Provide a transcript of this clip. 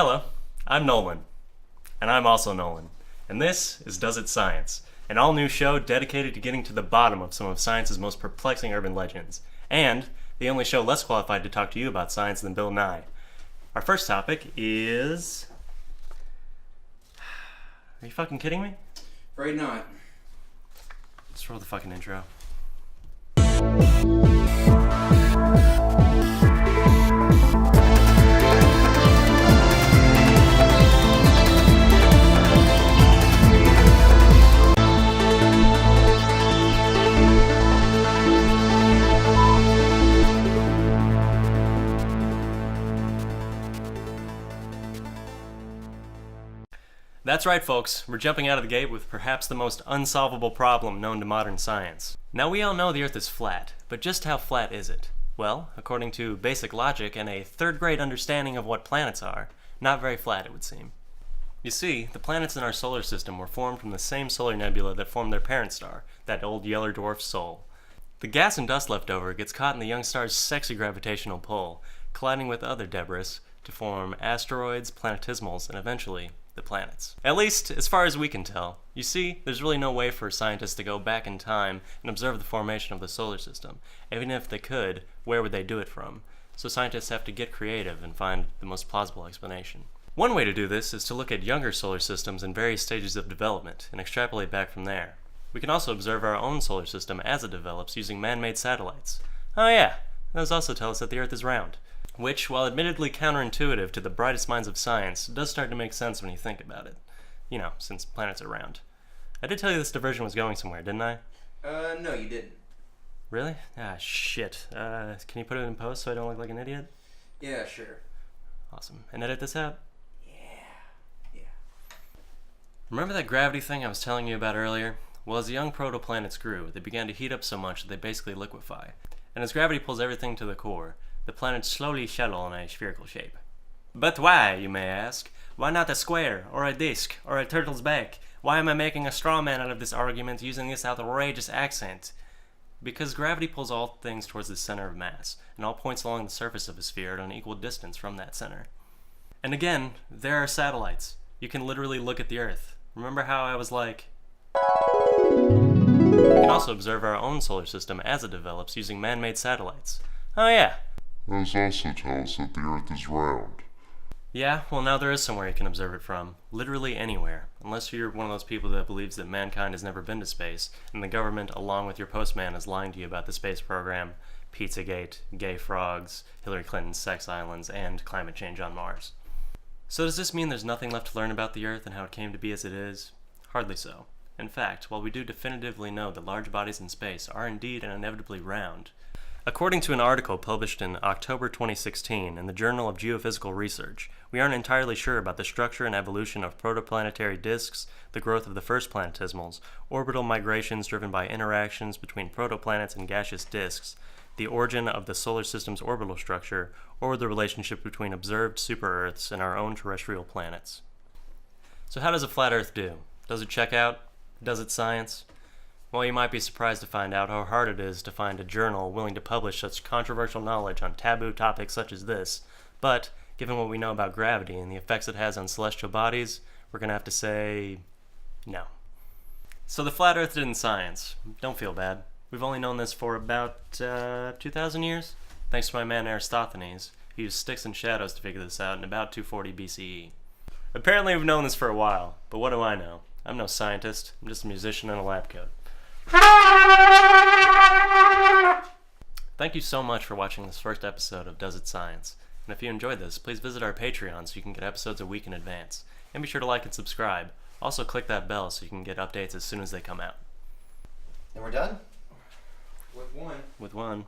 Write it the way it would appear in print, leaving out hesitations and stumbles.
Hello, I'm Nolan. And I'm also Nolan. And this is Does It Science, an all-new show dedicated to getting to the bottom of some of science's most perplexing urban legends. And the only show less qualified to talk to you about science than Bill Nye. Our first topic is... Are you fucking kidding me? Afraid not. Let's roll the fucking intro. That's right, folks. We're jumping out of the gate with perhaps the most unsolvable problem known to modern science. Now, we all know the Earth is flat, but just how flat is it? Well, according to basic logic and a third-grade understanding of what planets are, not very flat, it would seem. You see, the planets in our solar system were formed from the same solar nebula that formed their parent star, that old yellow dwarf Sol. The gas and dust left over gets caught in the young star's sexy gravitational pull, colliding with other debris to form asteroids, planetesimals, and eventually the planets. At least, as far as we can tell. You see, there's really no way for scientists to go back in time and observe the formation of the solar system. Even if they could, where would they do it from? So scientists have to get creative and find the most plausible explanation. One way to do this is to look at younger solar systems in various stages of development and extrapolate back from there. We can also observe our own solar system as it develops using man-made satellites. Oh yeah, those also tell us that the Earth is round. Which, while admittedly counterintuitive to the brightest minds of science, does start to make sense when you think about it. You know, since planets are round. I did tell you this diversion was going somewhere, didn't I? No, you didn't. Really? Ah, shit. Can you put it in post so I don't look like an idiot? Yeah, sure. Awesome. And edit this out? Yeah. Remember that gravity thing I was telling you about earlier? Well, as the young protoplanets grew, they began to heat up so much that they basically liquefy. And as gravity pulls everything to the core, the planets slowly settle in a spherical shape. But why, you may ask? Why not a square, or a disc, or a turtle's back? Why am I making a straw man out of this argument using this outrageous accent? Because gravity pulls all things towards the center of mass, and all points along the surface of a sphere at an equal distance from that center. And again, there are satellites. You can literally look at the Earth. Remember how I was like... We can also observe our own solar system as it develops using man-made satellites. Oh yeah. Those also tell us that the Earth is round. Yeah, well now there is somewhere you can observe it from. Literally anywhere. Unless you're one of those people that believes that mankind has never been to space, and the government, along with your postman, is lying to you about the space program, Pizzagate, gay frogs, Hillary Clinton's sex islands, and climate change on Mars. So does this mean there's nothing left to learn about the Earth and how it came to be as it is? Hardly so. In fact, while we do definitively know that large bodies in space are indeed and inevitably round, according to an article published in October 2016 in the Journal of Geophysical Research, we aren't entirely sure about the structure and evolution of protoplanetary disks, the growth of the first planetesimals, orbital migrations driven by interactions between protoplanets and gaseous disks, the origin of the solar system's orbital structure, or the relationship between observed super-Earths and our own terrestrial planets. So how does a flat Earth do? Does it check out? Does it science? Well, you might be surprised to find out how hard it is to find a journal willing to publish such controversial knowledge on taboo topics such as this, but given what we know about gravity and the effects it has on celestial bodies, we're going to have to say no. So the flat Earth didn't science. Don't feel bad. We've only known this for about 2,000 years, thanks to my man Aristophanes. He used sticks and shadows to figure this out in about 240 BCE. Apparently we've known this for a while, but what do I know? I'm no scientist. I'm just a musician in a lab coat. Thank you so much for watching this first episode of Does It Science. And if you enjoyed this, please visit our Patreon so you can get episodes a week in advance. And be sure to like and subscribe. Also click that bell so you can get updates as soon as they come out. And we're done? With one. With one.